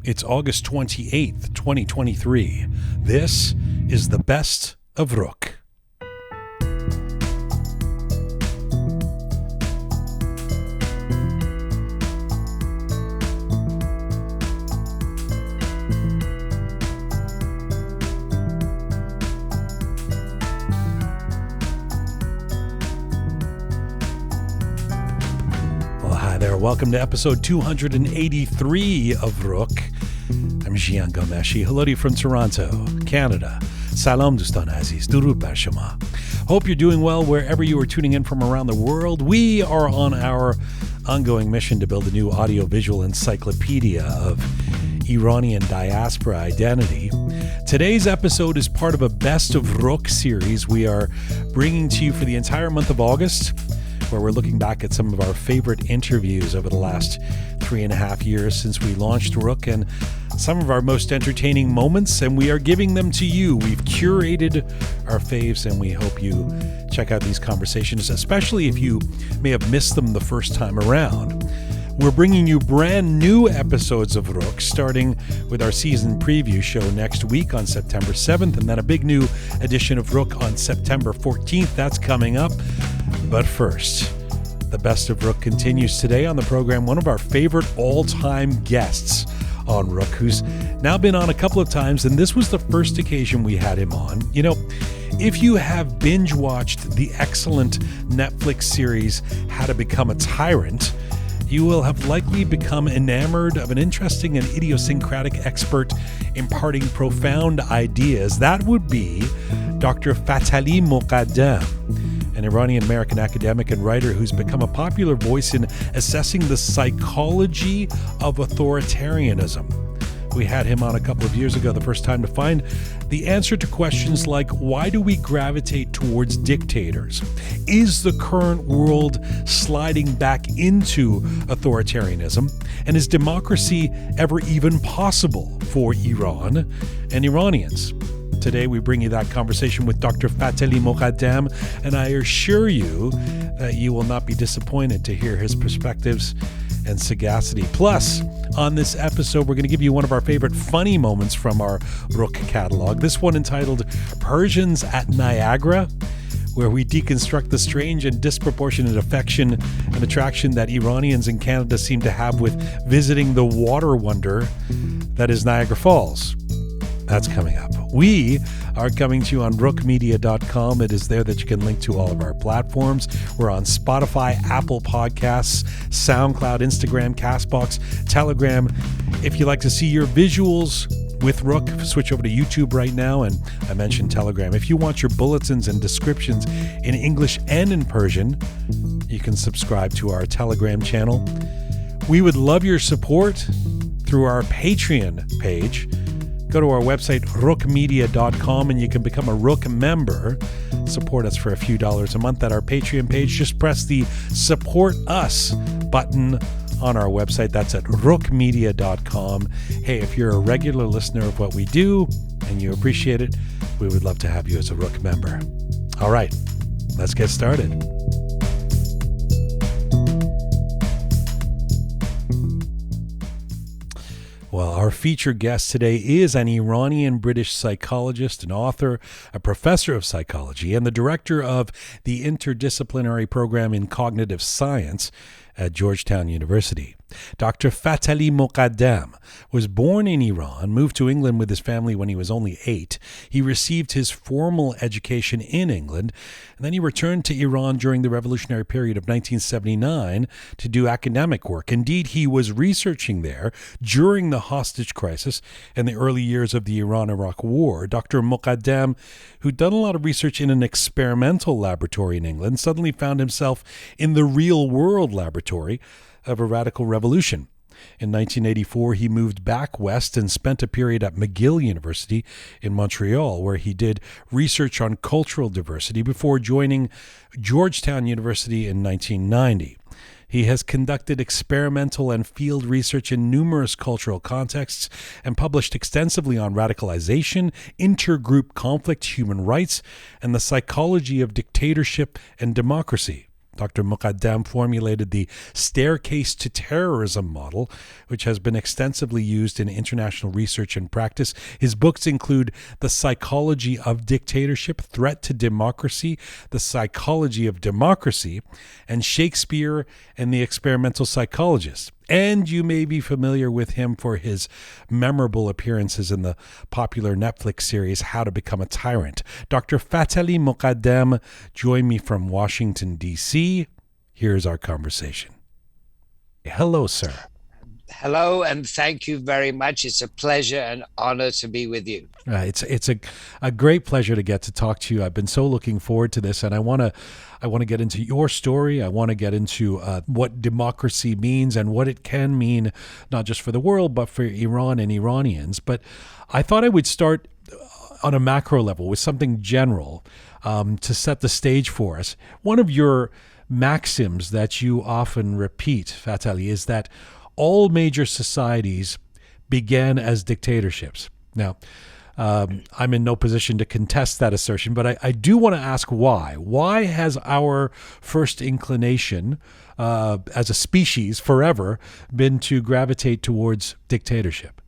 It's August 28th, 2023. This is the best of Roqe. Welcome to episode 283 of Roqe. I'm Jian Gomeshi. Hello to you from Toronto, Canada. Salam Dustan Aziz. Durud bar shama. Hope you're doing well wherever you are tuning in from around the world. We are on our ongoing mission to build a new audiovisual encyclopedia of Iranian diaspora identity. Today's episode is part of a Best of Roqe series we are bringing to you for the entire month of August, where we're looking back at some of our favorite interviews over the last 3.5 years since we launched Roqe and some of our most entertaining moments, and we are giving them to you. We've curated our faves, and we hope you check out these conversations, especially if you may have missed them the first time around. We're bringing you brand new episodes of Roqe, starting with our season preview show next week on September 7th, and then a big new edition of Roqe on September 14th. That's coming up. But first, the Best of Roqe continues today on the program. One of our favorite all-time guests on Roqe, who's now been on a couple of times, and this was the first occasion we had him on. You know, if you have binge-watched the excellent Netflix series How to Become a Tyrant, you will have likely become enamored of an interesting and idiosyncratic expert imparting profound ideas. That would be Dr. Fathali Moghaddam, an Iranian-American academic and writer who's become a popular voice in assessing the psychology of authoritarianism. We had him on a couple of years ago, the first time, to find the answer to questions like, why do we gravitate towards dictators? Is the current world sliding back into authoritarianism? And is democracy ever even possible for Iran and Iranians? Today, we bring you that conversation with Dr. Fathali Moghaddam, and I assure you that you will not be disappointed to hear his perspectives and sagacity. Plus, on this episode, we're going to give you one of our favorite funny moments from our Roqe catalog. This one entitled Persians at Niagara, where we deconstruct the strange and disproportionate affection and attraction that Iranians in Canada seem to have with visiting the water wonder that is Niagara Falls. That's coming up. We are coming to you on roqemedia.com. It is there that you can link to all of our platforms. We're on Spotify, Apple Podcasts, SoundCloud, Instagram, CastBox, Telegram. If you'd like to see your visuals with Roqe, switch over to YouTube right now. And I mentioned Telegram. If you want your bulletins and descriptions in English and in Persian, you can subscribe to our Telegram channel. We would love your support through our Patreon page. Go to our website, roqemedia.com, and you can become a Roqe member. Support us for a few dollars a month at our Patreon page. Just press the Support Us button on our website. That's at roqemedia.com. Hey, if you're a regular listener of what we do and you appreciate it, we would love to have you as a Roqe member. All right, let's get started. Well, our featured guest today is an Iranian-British psychologist, an author, a professor of psychology, and the director of the Interdisciplinary Program in Cognitive Science at Georgetown University. Dr. Fathali Moghaddam was born in Iran, moved to England with his family when he was only 8. He received his formal education in England, and then he returned to Iran during the revolutionary period of 1979 to do academic work. Indeed, he was researching there during the hostage crisis and the early years of the Iran-Iraq War. Dr. Moghaddam, who'd done a lot of research in an experimental laboratory in England, suddenly found himself in the real-world laboratory of a radical revolution. In 1984, he moved back west and spent a period at McGill University in Montreal, where he did research on cultural diversity before joining Georgetown University in 1990. He has conducted experimental and field research in numerous cultural contexts and published extensively on radicalization, intergroup conflict, human rights, and the psychology of dictatorship and democracy. Dr. Moghaddam formulated the staircase to terrorism model, which has been extensively used in international research and practice. His books include The Psychology of Dictatorship, Threat to Democracy, The Psychology of Democracy, and Shakespeare and the Experimental Psychologist. And you may be familiar with him for his memorable appearances in the popular Netflix series How to Become a Tyrant. Dr. Fathali Moghaddam joined me from Washington, D.C. Here's our conversation. Hello, sir. Hello, and thank you very much. It's a pleasure and honor to be with you. It's a great pleasure to get to talk to you. I've been so looking forward to this, and I want to get into your story. I want to get into what democracy means and what it can mean, not just for the world, but for Iran and Iranians. But I thought I would start on a macro level with something general to set the stage for us. One of your maxims that you often repeat, Fathali, is that all major societies began as dictatorships. Now, I'm in no position to contest that assertion, but I do want to ask why. Why has our first inclination as a species forever been to gravitate towards dictatorship?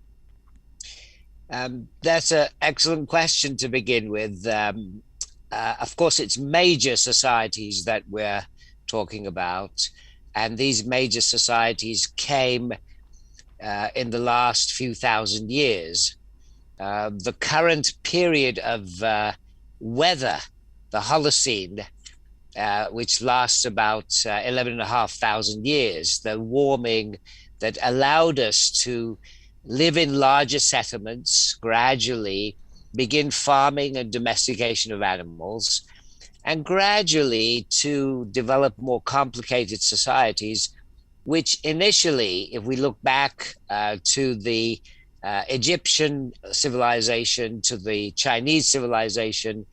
That's an excellent question to begin with. Of course, it's major societies that we're talking about. And these major societies came in the last few thousand years. The current period of weather, the Holocene, which lasts about 11,500 years, the warming that allowed us to live in larger settlements, gradually begin farming and domestication of animals, and gradually to develop more complicated societies, which initially, if we look back to the Egyptian civilization, to the Chinese civilization,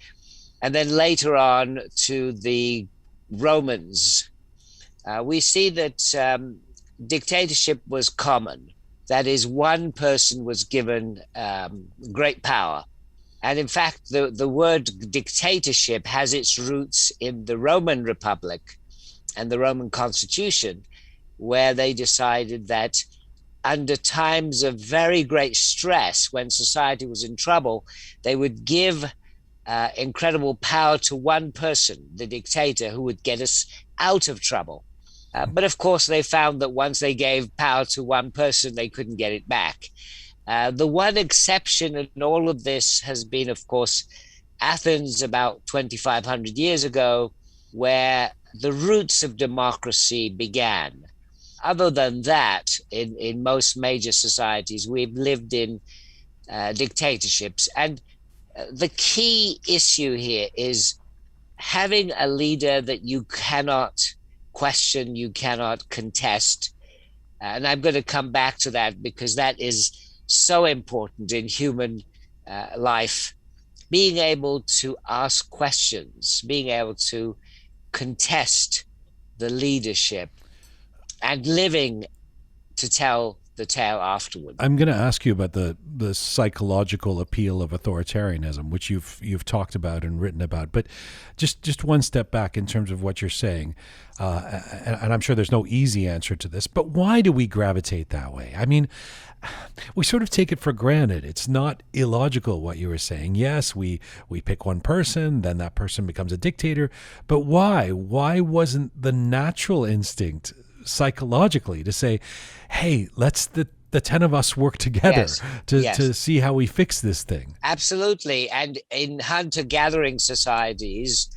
and then later on to the Romans, we see that dictatorship was common. That is, one person was given great power. And in fact, the word dictatorship has its roots in the Roman Republic and the Roman Constitution, where they decided that under times of very great stress, when society was in trouble, they would give incredible power to one person, the dictator, who would get us out of trouble. But of course, they found that once they gave power to one person, they couldn't get it back. The one exception in all of this has been, of course, Athens about 2,500 years ago, where the roots of democracy began. Other than that, in most major societies, we've lived in dictatorships. And the key issue here is having a leader that you cannot question, you cannot contest. And I'm going to come back to that because that is so important in human life, being able to ask questions, being able to contest the leadership, and living to tell the tale afterward. I'm going to ask you about the psychological appeal of authoritarianism, which you've talked about and written about. But just one step back in terms of what you're saying, and I'm sure there's no easy answer to this, but why do we gravitate that way? I mean, we sort of take it for granted. It's not illogical what you were saying. Yes, we pick one person, then that person becomes a dictator. But why? Why wasn't the natural instinct psychologically to say, hey, let's the 10 of us work together to see how we fix this thing? Absolutely. And in hunter-gathering societies,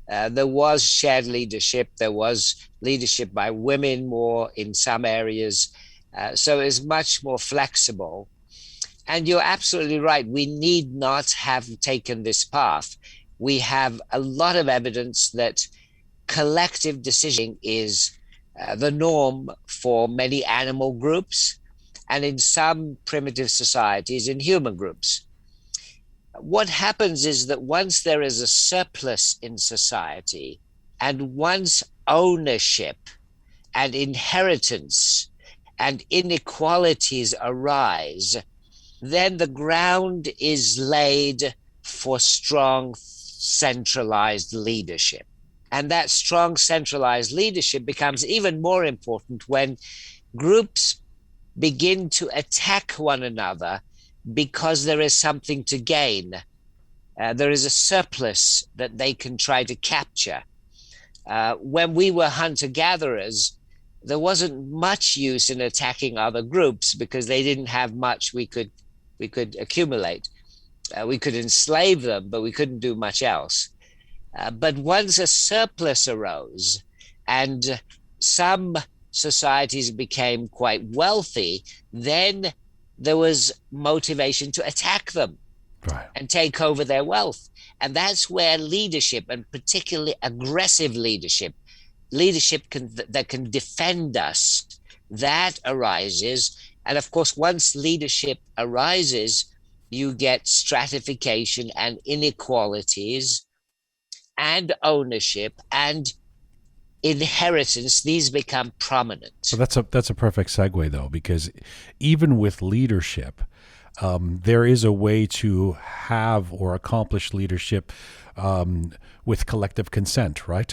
there was shared leadership. There was leadership by women more in some areas. So it's much more flexible. And you're absolutely right. We need not have taken this path. We have a lot of evidence that collective decision is the norm for many animal groups and in some primitive societies in human groups. What happens is that once there is a surplus in society and once ownership and inheritance and inequalities arise, then the ground is laid for strong centralized leadership. And that strong centralized leadership becomes even more important when groups begin to attack one another because there is something to gain. There is a surplus that they can try to capture. When we were hunter-gatherers, there wasn't much use in attacking other groups because they didn't have much we could accumulate. We could enslave them, but we couldn't do much else. But once a surplus arose and some societies became quite wealthy, then there was motivation to attack them, right, and take over their wealth. And that's where leadership, and particularly aggressive leadership that can defend us, that arises. And of course, once leadership arises, you get stratification and inequalities and ownership and inheritance. These become prominent. So that's a perfect segue, though, because even with leadership, there is a way to have or accomplish leadership with collective consent, right?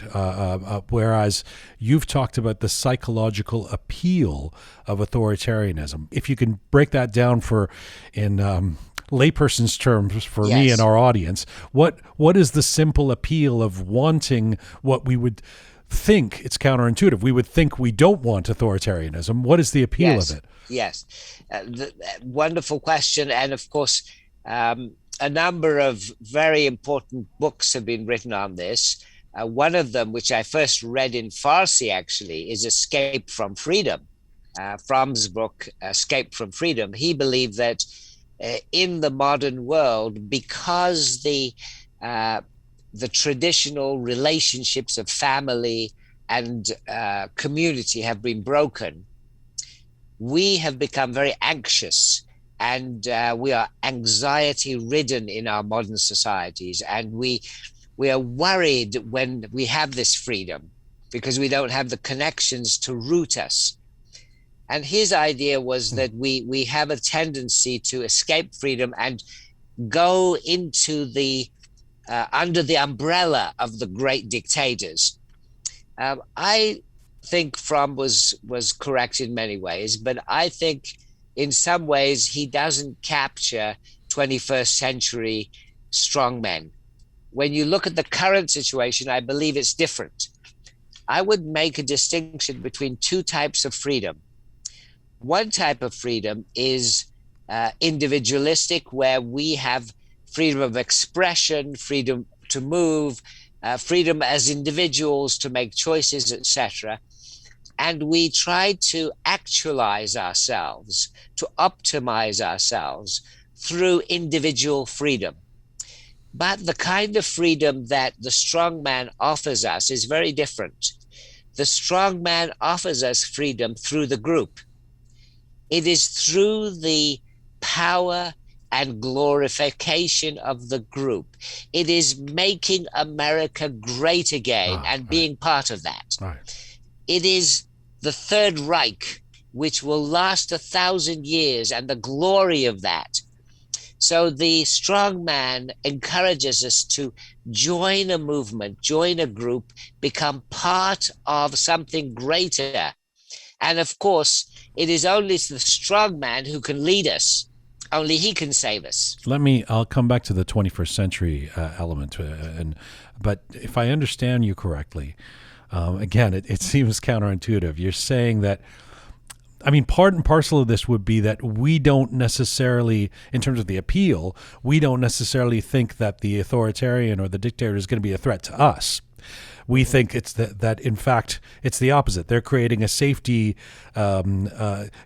Whereas you've talked about the psychological appeal of authoritarianism. If you can break that down in layperson's terms for Yes. me and our audience, what is the simple appeal of wanting what we would think? It's counterintuitive. We would think we don't want authoritarianism. What is the appeal Yes. of it? Yes. Wonderful question. And of course, a number of very important books have been written on this. One of them, which I first read in Farsi, actually, is Escape from Freedom. Fromm's book, Escape from Freedom. He believed that in the modern world, because the traditional relationships of family and community have been broken, we have become very anxious, and we are anxiety ridden in our modern societies. And we are worried when we have this freedom because we don't have the connections to root us. And his idea was that we have a tendency to escape freedom and go into the under the umbrella of the great dictators. I think Fromm was correct in many ways, but I think in some ways he doesn't capture 21st century strongmen. When you look at the current situation, I believe it's different. I would make a distinction between two types of freedom. One type of freedom is individualistic, where we have freedom of expression, freedom to move, freedom as individuals to make choices, etc. And we try to actualize ourselves, to optimize ourselves through individual freedom. But the kind of freedom that the strong man offers us is very different. The strong man offers us freedom through the group. It is through the power and glorification of the group. It is making America great again and being part of that. Right. It is the Third Reich, which will last 1,000 years, and the glory of that. So the strong man encourages us to join a movement, join a group, become part of something greater. And of course, it is only the strong man who can lead us. Only he can save us. I'll come back to the 21st century element. But if I understand you correctly, again, it seems counterintuitive. You're saying that, I mean, part and parcel of this would be that we don't necessarily, in terms of the appeal, we don't necessarily think that the authoritarian or the dictator is going to be a threat to us. We think it's that in fact, it's the opposite. They're creating a safety. Colonel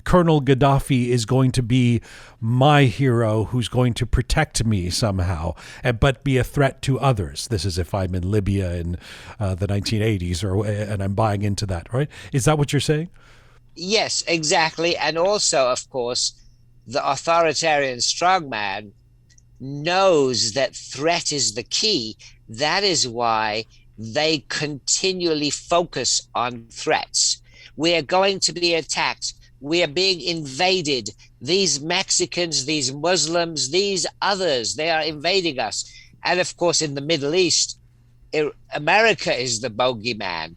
Gaddafi is going to be my hero who's going to protect me somehow, but be a threat to others. This is if I'm in Libya in the 1980s, and I'm buying into that, right? Is that what you're saying? Yes, exactly. And also, of course, the authoritarian strongman knows that threat is the key. That is why they continually focus on threats. We are going to be attacked. We are being invaded. These Mexicans, these Muslims, these others, they are invading us. And of course, in the Middle East, America is the bogeyman.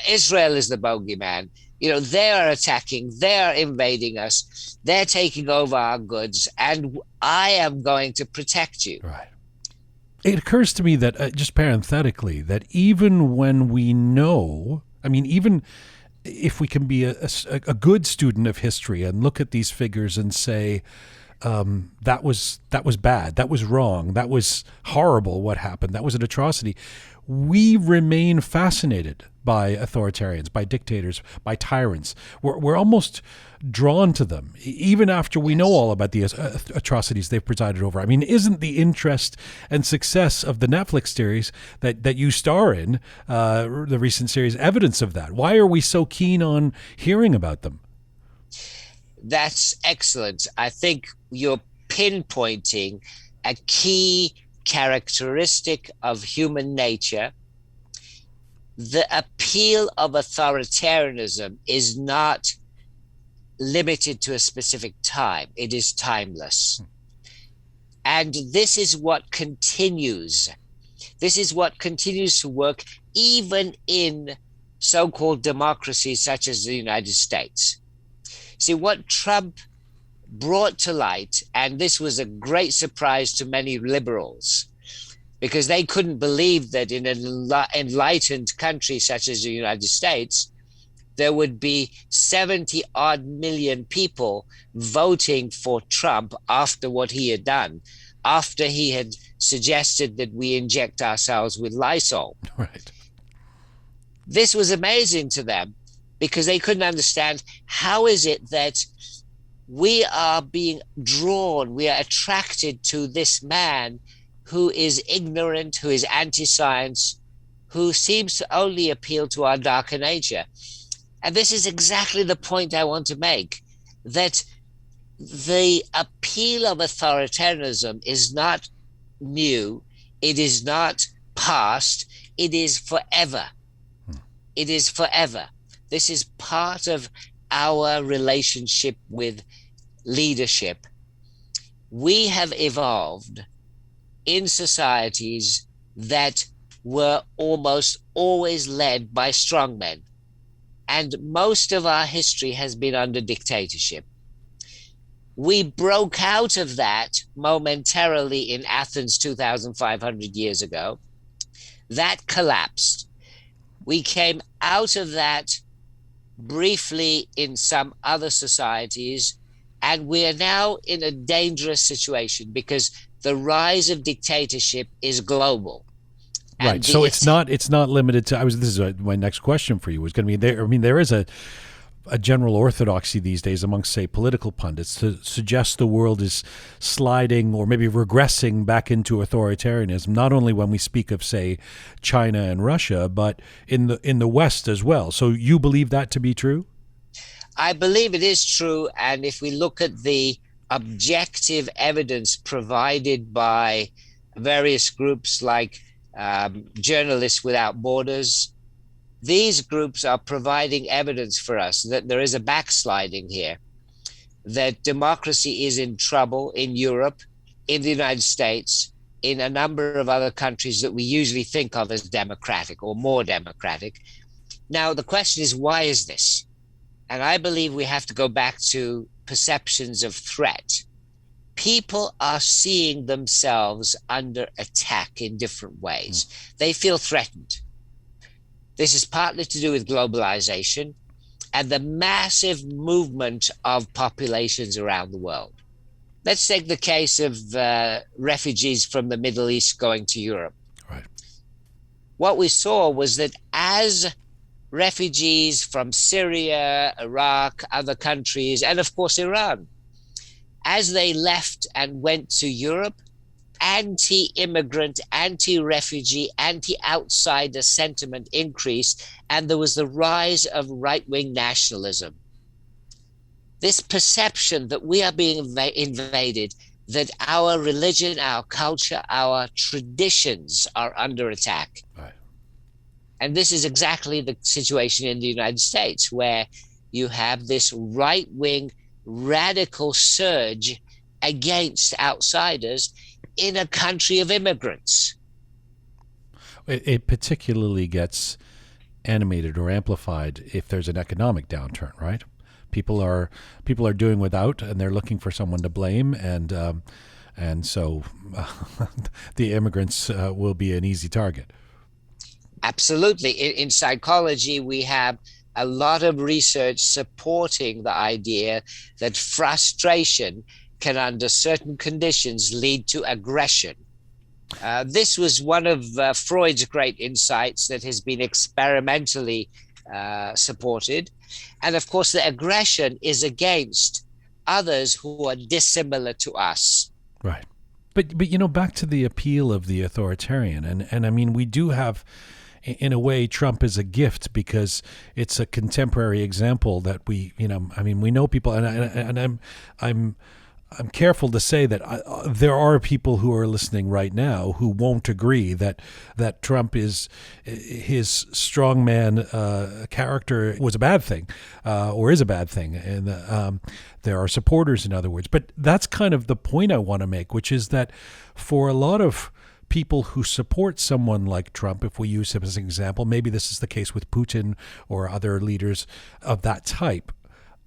Israel is the bogeyman. They are attacking, they are invading us, they're taking over our goods, and I am going to protect you. Right. It occurs to me that, just parenthetically, that even when we know, even if we can be a good student of history and look at these figures and say, that was bad, that was wrong, that was horrible what happened, that was an atrocity, we remain fascinated by authoritarians, by dictators, by tyrants. We're almost drawn to them, even after we know all about the atrocities they've presided over. Isn't the interest and success of the Netflix series that you star in, the recent series, evidence of that? Why are we so keen on hearing about them? That's excellent. I think you're pinpointing a key characteristic of human nature. The appeal of authoritarianism is not limited to a specific time. It is timeless. And this is what continues. This is what continues to work even in so-called democracies such as the United States. See, what Trump brought to light, and this was a great surprise to many liberals, because they couldn't believe that in an enlightened country such as the United States, there would be 70 odd million people voting for Trump after what he had done, after he had suggested that we inject ourselves with Lysol. Right. This was amazing to them, because they couldn't understand, how is it that we are being drawn, we are attracted to this man who is ignorant, who is anti-science, who seems to only appeal to our darker nature. And this is exactly the point I want to make, that the appeal of authoritarianism is not new, it is not past, it is forever. It is forever. This is part of our relationship with leadership. We have evolved in societies that were almost always led by strongmen. And most of our history has been under dictatorship. We broke out of that momentarily in Athens 2,500 years ago. That collapsed. We came out of that briefly in some other societies, and we are now in a dangerous situation because the rise of dictatorship is global. Right. So it's not limited to. This is my next question for you was going to be there. There is a general orthodoxy these days amongst, say, political pundits to suggest the world is sliding or maybe regressing back into authoritarianism, not only when we speak of, say, China and Russia, but in the West as well. So you believe that to be true? I believe it is true. And if we look at the objective evidence provided by various groups like Journalists Without Borders, these groups are providing evidence for us that there is a backsliding here, that democracy is in trouble in Europe, in the United States, in a number of other countries that we usually think of as democratic or more democratic. Now, the question is, why is this? And I believe we have to go back to perceptions of threat. People are seeing themselves under attack in different ways. They feel threatened. This is partly to do with globalization and the massive movement of populations around the world. Let's take the case of refugees from the Middle East going to Europe. Right. What we saw was that as refugees from Syria, Iraq, other countries, and of course Iran, as they left and went to Europe, anti-immigrant, anti-refugee, anti-outsider sentiment increased, and there was the rise of right-wing nationalism. This perception that we are being invaded, that our religion, our culture, our traditions are under attack. Right. And this is exactly the situation in the United States, where you have this right-wing radical surge against outsiders in a country of immigrants. It particularly gets animated or amplified if there's an economic downturn, right? People are doing without, and they're looking for someone to blame, and so the immigrants will be an easy target. Absolutely. In psychology, we have a lot of research supporting the idea that frustration can, under certain conditions, lead to aggression. This was one of Freud's great insights that has been experimentally supported. And of course, the aggression is against others who are dissimilar to us. Right. But you know, back to the appeal of the authoritarian. And I mean, we do have, in a way, Trump is a gift because it's a contemporary example that we know people, and I'm careful to say that there are people who are listening right now who won't agree that Trump his strongman character was a bad thing, or is a bad thing, and there are supporters, in other words. But that's kind of the point I want to make, which is that for a lot of people who support someone like Trump, if we use him as an example, maybe this is the case with Putin or other leaders of that type,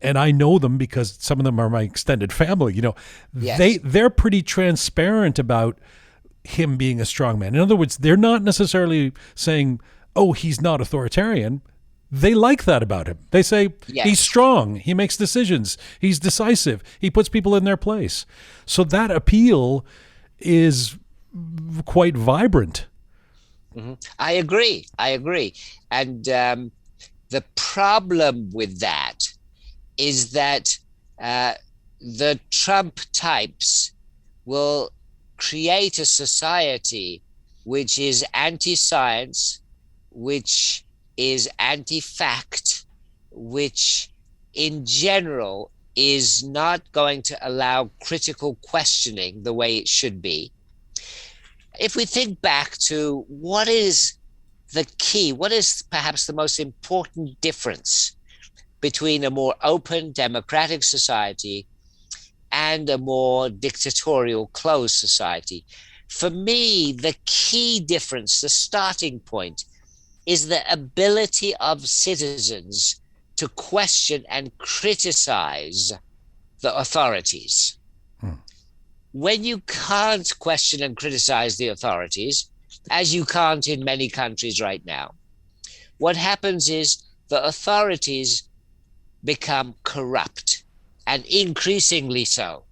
and I know them because some of them are my extended family, yes. They're pretty transparent about him being a strongman. In other words, they're not necessarily saying, oh, he's not authoritarian. They like that about him. They say, yes, he's strong, he makes decisions, he's decisive, he puts people in their place. So that appeal is quite vibrant. Mm-hmm. I agree. And the problem with that is that the Trump types will create a society which is anti-science, which is anti-fact, which in general is not going to allow critical questioning the way it should be. If we think back to what is the key, what is perhaps the most important difference between a more open, democratic society and a more dictatorial, closed society. For me, the key difference, the starting point, is the ability of citizens to question and criticize the authorities. When you can't question and criticize the authorities, as you can't in many countries right now, what happens is the authorities become corrupt, and increasingly so.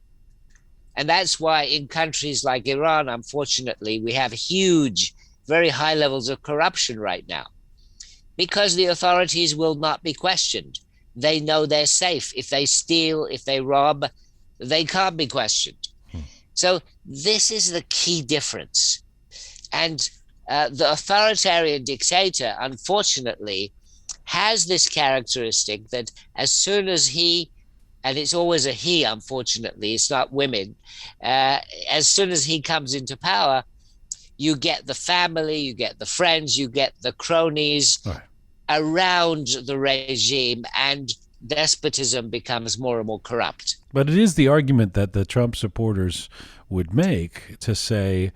And that's why in countries like Iran, unfortunately, we have huge, very high levels of corruption right now, because the authorities will not be questioned. They know they're safe. If they steal, if they rob, they can't be questioned. So this is the key difference. And the authoritarian dictator, unfortunately, has this characteristic that as soon as he, and it's always a he, unfortunately, it's not women, as soon as he comes into power, you get the family, you get the friends, you get the cronies around the regime, and despotism becomes more and more corrupt. But it is the argument that the Trump supporters would make to say,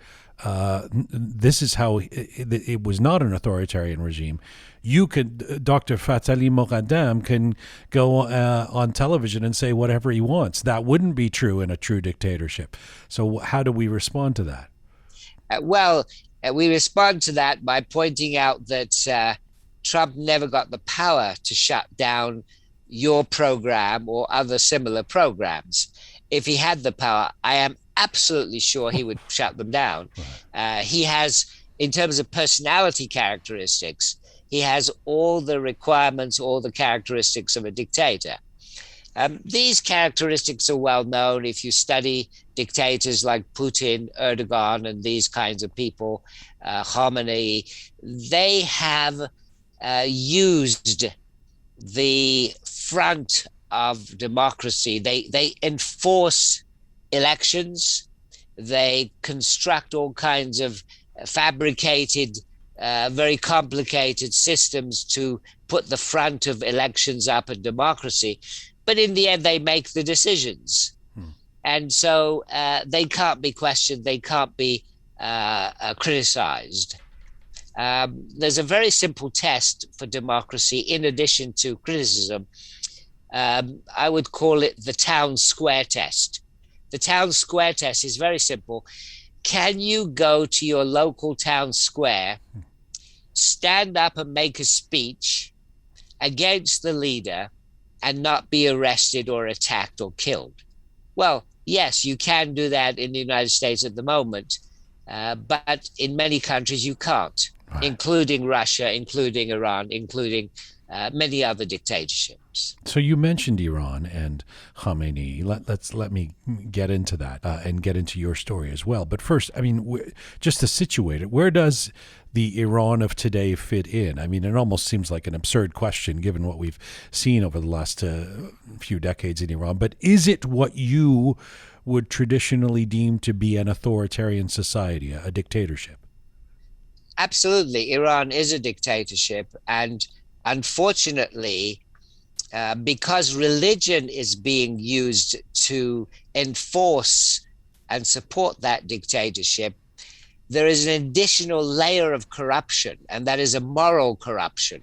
this is how it was not an authoritarian regime. You could, Dr. Fathali Moghaddam can go on television and say whatever he wants. That wouldn't be true in a true dictatorship. So how do we respond to that? We respond to that by pointing out that Trump never got the power to shut down your program or other similar programs. If he had the power, I am absolutely sure he would shut them down. He has, in terms of personality characteristics, he has all the requirements, all the characteristics of a dictator. These characteristics are well known if you study dictators like Putin, Erdogan, and these kinds of people, Khamenei. They have used the front of democracy. They enforce elections. They construct all kinds of fabricated, very complicated systems to put the front of elections up in democracy. But in the end, they make the decisions. And so they can't be questioned. They can't be criticized. There's a very simple test for democracy in addition to criticism. I would call it the town square test. The town square test is very simple. Can you go to your local town square, stand up and make a speech against the leader and not be arrested or attacked or killed? Well, yes, you can do that in the United States at the moment, but in many countries you can't, right, including Russia, including Iran, including many other dictatorships. So you mentioned Iran and Khamenei. Let me get into that and get into your story as well. But first, I mean, just to situate it, where does the Iran of today fit in? I mean, it almost seems like an absurd question given what we've seen over the last few decades in Iran. But is it what you would traditionally deem to be an authoritarian society, a dictatorship? Absolutely. Iran is a dictatorship. And unfortunately, because religion is being used to enforce and support that dictatorship, there is an additional layer of corruption, and that is a moral corruption.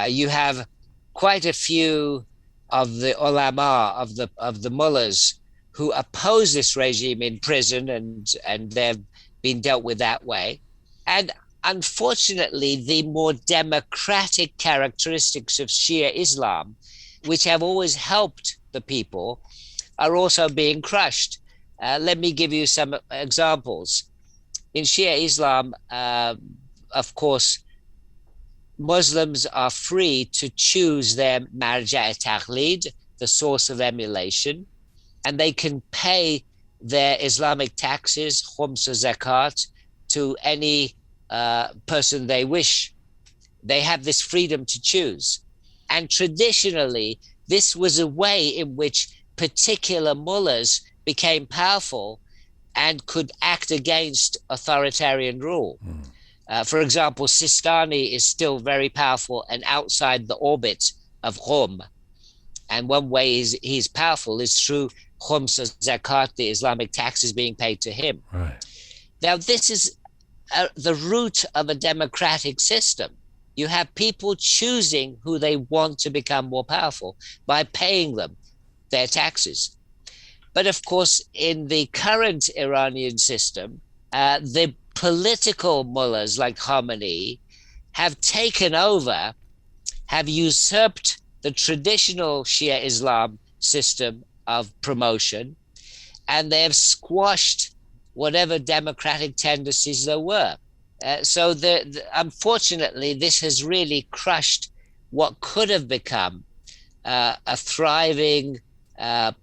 You have quite a few of the ulama, of the mullahs, who oppose this regime in prison, and they've been dealt with that way. And unfortunately, the more democratic characteristics of Shia Islam, which have always helped the people, are also being crushed. Let me give you some examples. In Shia Islam, of course, Muslims are free to choose their marja' taqlid, the source of emulation, and they can pay their Islamic taxes, khums or zakat, to any person they wish. They have this freedom to choose. And traditionally, this was a way in which particular mullahs became powerful and could act against authoritarian rule. For example, Sistani is still very powerful and outside the orbit of Qom. And one way he's powerful is through khums or zakat, the Islamic taxes being paid to him. Right. Now, this is the root of a democratic system. You have people choosing who they want to become more powerful by paying them their taxes. But of course, in the current Iranian system, the political mullahs like Khamenei have taken over, have usurped the traditional Shia Islam system of promotion, and they have squashed whatever democratic tendencies there were. So unfortunately, this has really crushed what could have become a thriving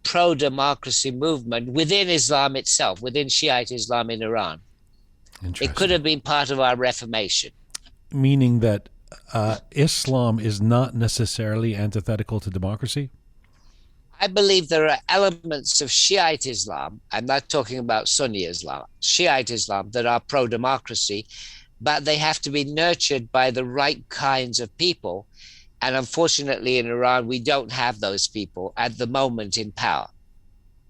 pro-democracy movement within Islam itself, within Shiite Islam in Iran. It could have been part of our reformation. Meaning that Islam is not necessarily antithetical to democracy? I believe there are elements of Shiite Islam, I'm not talking about Sunni Islam, Shiite Islam, that are pro-democracy, but they have to be nurtured by the right kinds of people. And unfortunately, in Iran, we don't have those people at the moment in power.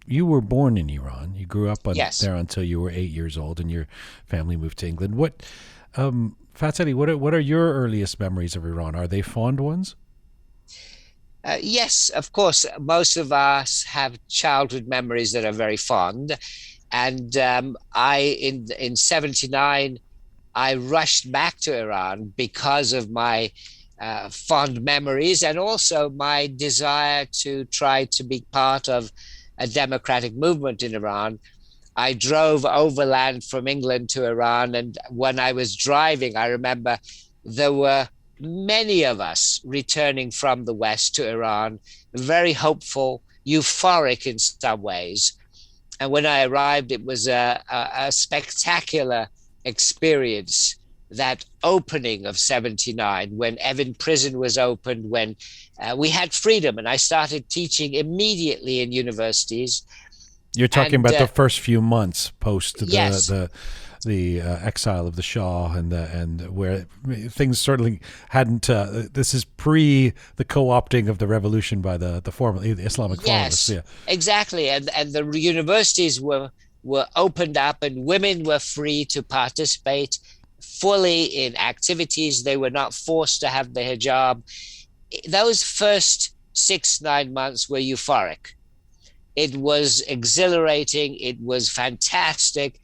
You were born in Iran. You grew up Yes. there until you were 8 years old, and your family moved to England. Fathali, what are your earliest memories of Iran? Are they fond ones? Yes, of course. Most of us have childhood memories that are very fond. And in 79, I rushed back to Iran because of my fond memories and also my desire to try to be part of a democratic movement in Iran. I drove overland from England to Iran, and when I was driving, I remember there were many of us returning from the West to Iran, very hopeful, euphoric in some ways. And when I arrived, it was a spectacular experience, that opening of 79, when Evin Prison was opened, when we had freedom, and I started teaching immediately in universities. You're talking about the first few months post yes. the exile of the Shah, and where things certainly hadn't. This is pre the co-opting of the revolution by the Islamic formalists. Yes, exactly, and the universities were opened up, and women were free to participate fully in activities. They were not forced to have the hijab. Those first 6-9 months were euphoric. It was exhilarating. It was fantastic.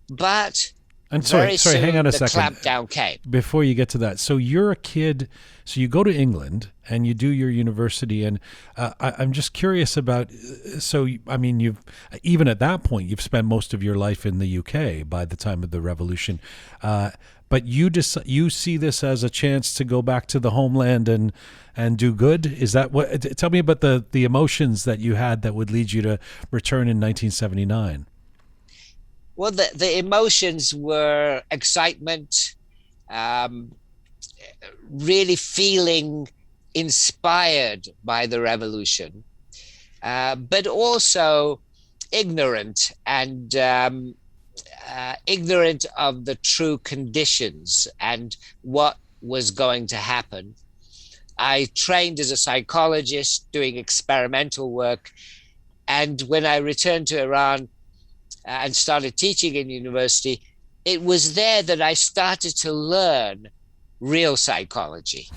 But and sorry, hang on a second. The clampdown came. Before you get to that, so you're a kid, so you go to England and you do your university, and I'm just curious about, so, I mean, you've, even at that point, you've spent most of your life in the UK by the time of the revolution, but you see this as a chance to go back to the homeland and do good? Is that what, tell me about the emotions that you had that would lead you to return in 1979. Well, the emotions were excitement, really feeling inspired by the revolution, but also ignorant and ignorant of the true conditions and what was going to happen. I trained as a psychologist doing experimental work, and when I returned to Iran and started teaching in university, it was there that I started to learn real psychology.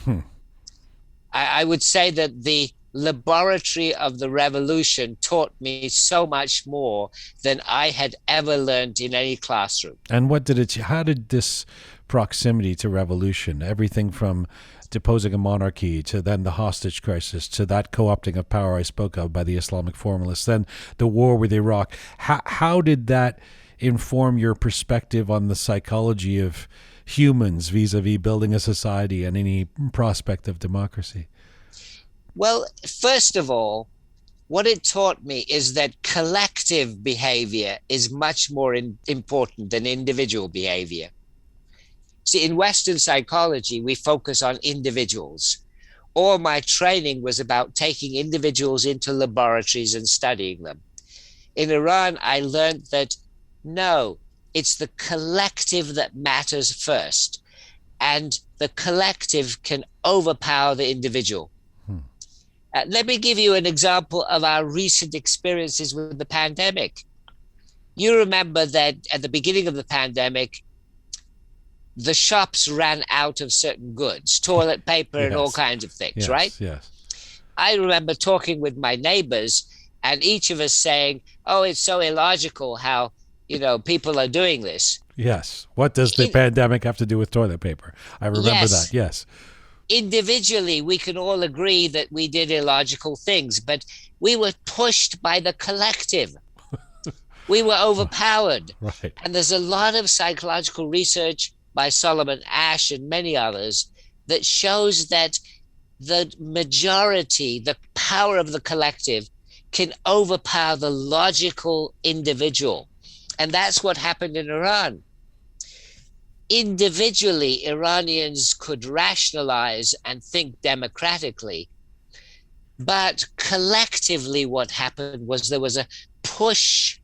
I would say that the laboratory of the revolution taught me so much more than I had ever learned in any classroom. And how did this proximity to revolution, everything from deposing a monarchy to then the hostage crisis to that co-opting of power I spoke of by the Islamic formalists, then the war with Iraq, how did that inform your perspective on the psychology of humans vis-a-vis building a society and any prospect of democracy? Well, first of all, what it taught me is that collective behavior is much more important than individual behavior. See, in Western psychology, we focus on individuals. All my training was about taking individuals into laboratories and studying them. In Iran, I learned that no, it's the collective that matters first, and the collective can overpower the individual. Let me give you an example of our recent experiences with the pandemic. You remember that at the beginning of the pandemic, the shops ran out of certain goods, toilet paper and all kinds of things, right? Yes. I remember talking with my neighbors and each of us saying, oh, it's so illogical how, people are doing this. Yes. What does the pandemic have to do with toilet paper? I remember that, yes. Individually, we can all agree that we did illogical things, but we were pushed by the collective. We were overpowered. Right. And there's a lot of psychological research by Solomon Asch and many others that shows that the majority, the power of the collective, can overpower the logical individual. And that's what happened in Iran. Individually, Iranians could rationalize and think democratically. But collectively, what happened was there was a push,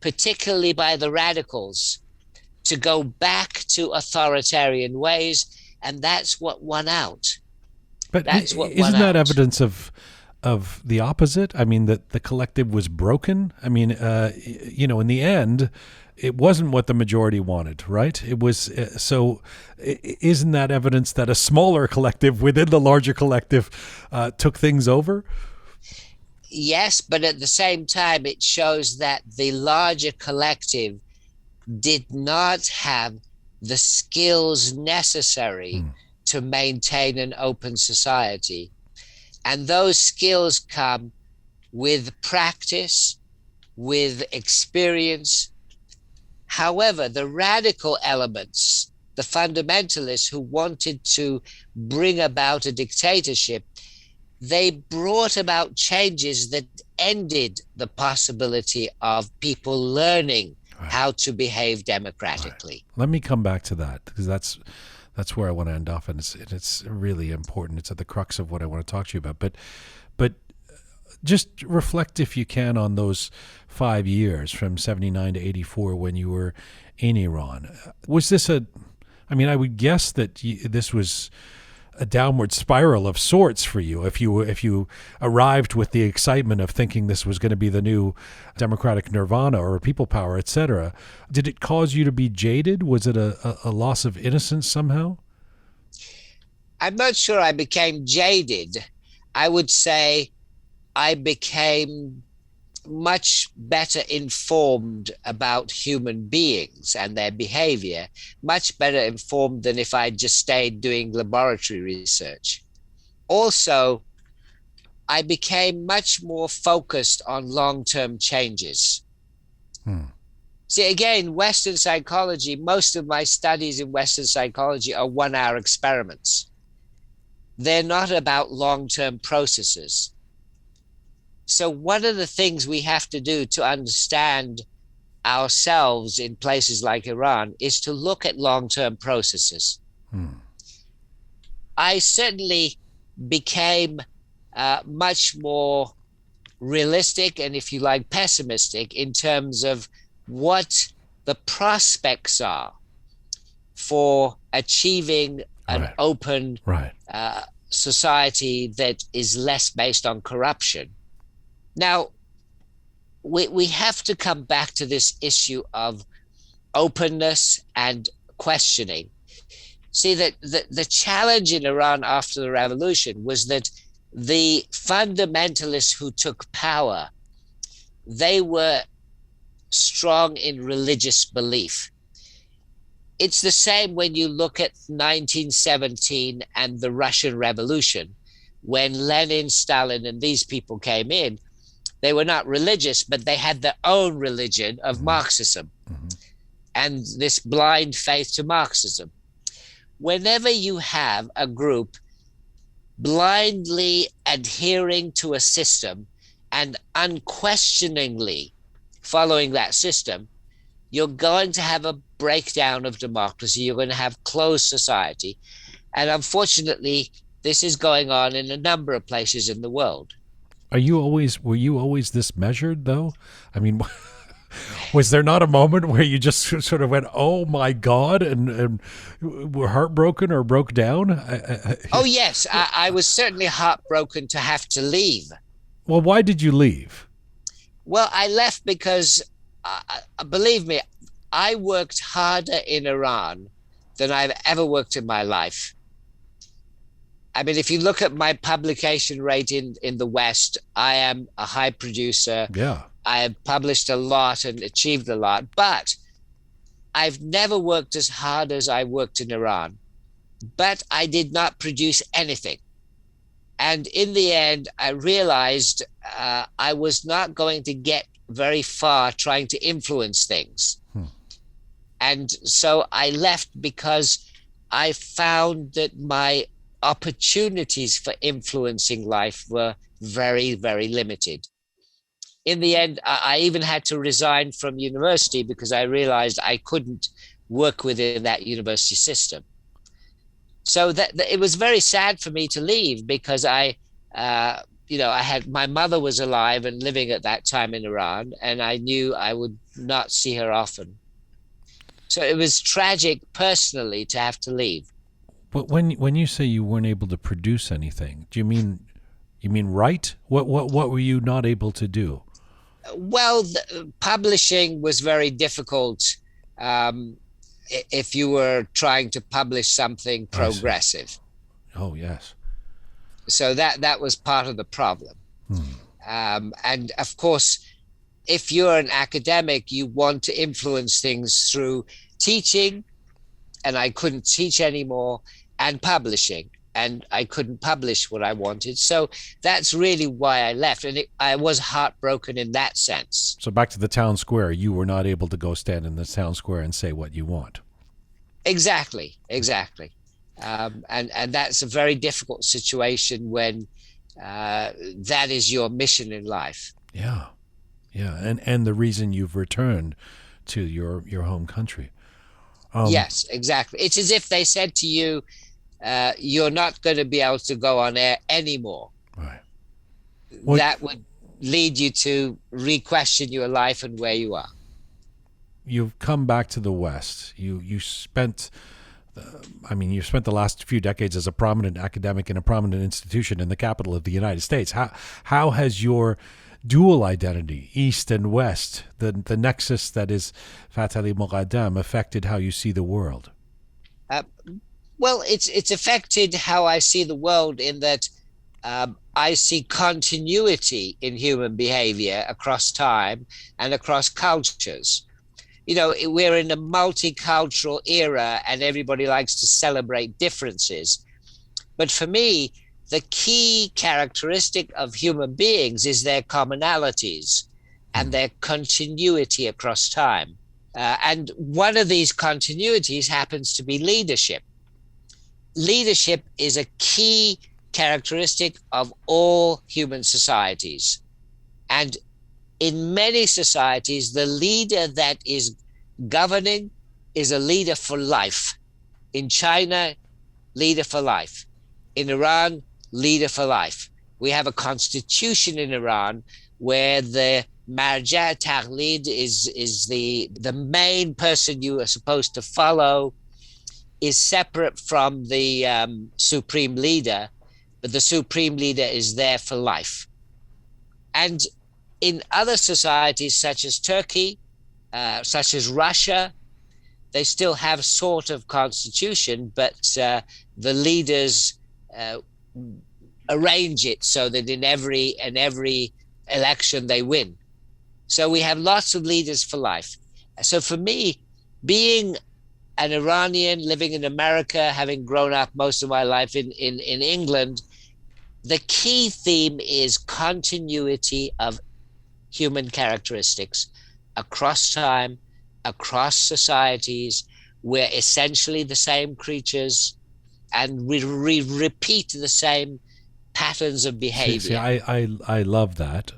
particularly by the radicals, to go back to authoritarian ways, and that's what won out. But isn't that evidence of the opposite? I mean, that the collective was broken? I mean, in the end, it wasn't what the majority wanted, right? It was, so isn't that evidence that a smaller collective within the larger collective took things over? Yes, but at the same time, it shows that the larger collective did not have the skills necessary to maintain an open society. And those skills come with practice, with experience. However, the radical elements, the fundamentalists who wanted to bring about a dictatorship, they brought about changes that ended the possibility of people learning how to behave democratically. Let me come back to that, because that's where I want to end off, and it's really important. It's at the crux of what I want to talk to you about. But just reflect, if you can, on those 5 years from 79 to 84 when you were in Iran. Was this I would guess that this was a downward spiral of sorts for you if you arrived with the excitement of thinking this was going to be the new democratic nirvana or people power, etc. Did it cause you to be jaded? Was it a loss of innocence somehow? I'm not sure I became jaded. I would say I became much better informed about human beings and their behavior, much better informed than if I just stayed doing laboratory research. Also, I became much more focused on long-term changes. See, again, Western psychology, most of my studies in Western psychology are 1-hour experiments. They're not about long-term processes. So one of the things we have to do to understand ourselves in places like Iran is to look at long-term processes. I certainly became much more realistic and, if you like, pessimistic in terms of what the prospects are for achieving an open society that is less based on corruption. Now, we have to come back to this issue of openness and questioning. See, that the challenge in Iran after the revolution was that the fundamentalists who took power, they were strong in religious belief. It's the same when you look at 1917 and the Russian Revolution. When Lenin, Stalin, and these people came in, they were not religious, but they had their own religion of Marxism and this blind faith to Marxism. Whenever you have a group blindly adhering to a system and unquestioningly following that system, you're going to have a breakdown of democracy. You're going to have closed society. And unfortunately, this is going on in a number of places in the world. Were you always this measured, though? I mean, was there not a moment where you just sort of went, oh my God, and were heartbroken or broke down? Oh, yes. I was certainly heartbroken to have to leave. Well, why did you leave? Well, I left because, believe me, I worked harder in Iran than I've ever worked in my life. I mean, if you look at my publication rate in the West, I am a high producer. Yeah. I have published a lot and achieved a lot, but I've never worked as hard as I worked in Iran. But I did not produce anything. And in the end, I realized I was not going to get very far trying to influence things. And so I left because I found that my opportunities for influencing life were very, very limited. In the end, I even had to resign from university because I realized I couldn't work within that university system. So that it was very sad for me to leave because I had, my mother was alive and living at that time in Iran, and I knew I would not see her often. So it was tragic personally to have to leave. But when you say you weren't able to produce anything, do you mean write? What were you not able to do? Well, publishing was very difficult if you were trying to publish something progressive. Oh, yes. So that was part of the problem. And of course, if you're an academic, you want to influence things through teaching, and I couldn't teach anymore, and publishing, and I couldn't publish what I wanted. So that's really why I left, and I was heartbroken in that sense. So back to the town square, you were not able to go stand in the town square and say what you want. Exactly. And that's a very difficult situation when that is your mission in life. Yeah. And the reason you've returned to your home country. Yes, exactly. It's as if they said to you, you're not going to be able to go on air anymore. Right. Well, that would lead you to re-question your life and where you are. You've come back to the West. You spent I mean, you've spent the last few decades as a prominent academic in a prominent institution in the capital of the United States. How has your dual identity, East and West, the nexus that is Fathali Moghaddam, affected how you see the world? Well, it's affected how I see the world in that I see continuity in human behavior across time and across cultures. You know, we're in a multicultural era and everybody likes to celebrate differences. But for me, the key characteristic of human beings is their commonalities and their continuity across time. And one of these continuities happens to be leadership. Leadership is a key characteristic of all human societies. And in many societies, the leader that is governing is a leader for life. In China, leader for life. In Iran, leader for life. We have a constitution in Iran where the marja taqlid is the main person you are supposed to follow is separate from the supreme leader, but the supreme leader is there for life. And in other societies such as Turkey, such as Russia, they still have sort of constitution, but the leaders arrange it so that in every election they win. So we have lots of leaders for life. So for me, being an Iranian living in America, having grown up most of my life in England, the key theme is continuity of human characteristics across time, across societies. We're essentially the same creatures, and we repeat the same patterns of behavior. See, I love that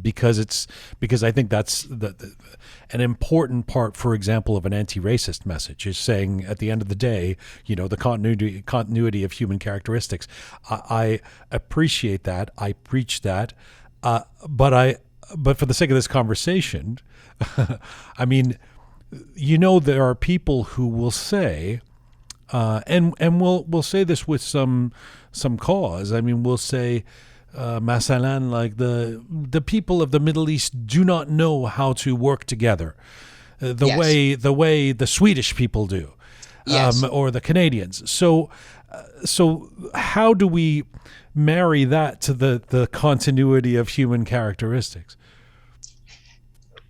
because I think that's an important part, for example, of an anti-racist message is saying at the end of the day, you know, the continuity of human characteristics. I appreciate that. I preach that. But for the sake of this conversation, I mean, you know, there are people who will say, and we'll say this with some cause. I mean, we'll say, masalan, like the people of the Middle East do not know how to work together, the way the Swedish people do, or the Canadians. So how do we marry that to the continuity of human characteristics?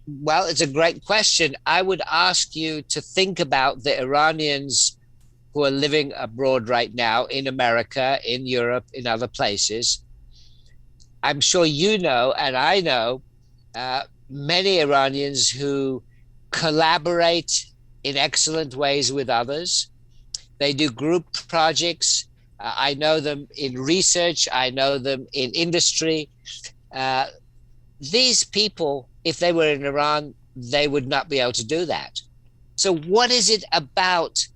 Well, it's a great question. I would ask you to think about the Iranians who are living abroad right now in America, in Europe, in other places. I'm sure you know, and I know, many Iranians who collaborate in excellent ways with others. They do group projects. I know them in research. I know them in industry. These people, if they were in Iran, they would not be able to do that. So what is it about?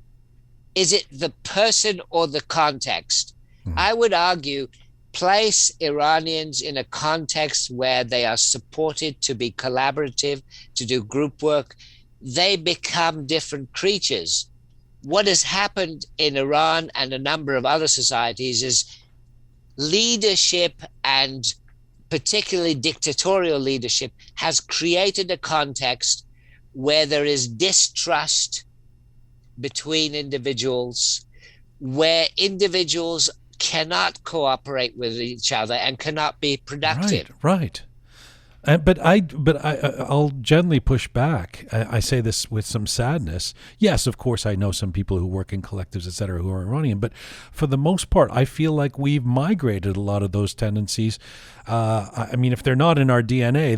Is it the person or the context? I would argue, place Iranians in a context where they are supported to be collaborative, to do group work. They become different creatures. What has happened in Iran and a number of other societies is leadership, and particularly dictatorial leadership, has created a context where there is distrust between individuals, where individuals cannot cooperate with each other and cannot be productive. Right. But I'll gently push back. I say this with some sadness. Yes, of course, I know some people who work in collectives, et cetera, who are Iranian. But for the most part, I feel like we've migrated a lot of those tendencies. I mean, if they're not in our DNA,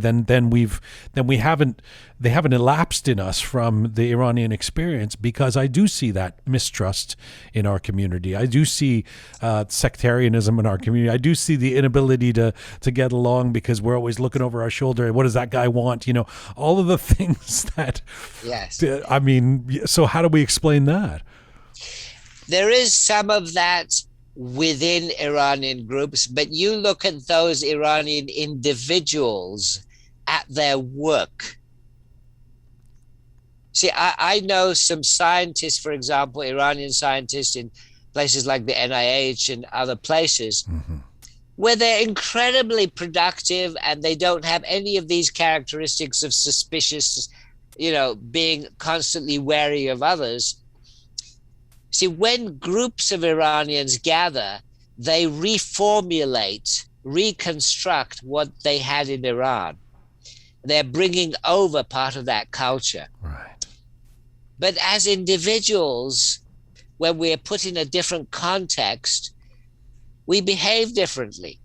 they haven't elapsed in us from the Iranian experience, because I do see that mistrust in our community. I do see sectarianism in our community. I do see the inability to get along because we're always looking over our shoulder. What does that guy want? You know, all of the things that. Yes. I mean, so how do we explain that? There is some of that within Iranian groups, but you look at those Iranian individuals at their work. See, I know some scientists, for example, Iranian scientists in places like the NIH and other places, where they're incredibly productive and they don't have any of these characteristics of suspicious, being constantly wary of others. See, when groups of Iranians gather, they reformulate, reconstruct what they had in Iran. They're bringing over part of that culture. Right. But as individuals, when we're put in a different context, we behave differently.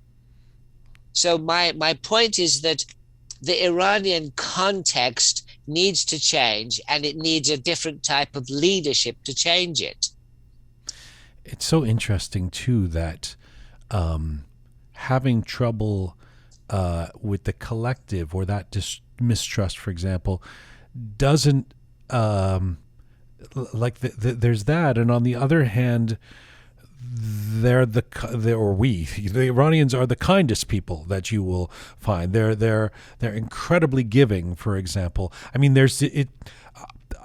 So my point is that the Iranian context needs to change, and it needs a different type of leadership to change it. It's so interesting, too, that having trouble with the collective or that mistrust, for example, doesn't there's that. And on the other hand, the Iranians are the kindest people that you will find. They're incredibly giving, for example. I mean,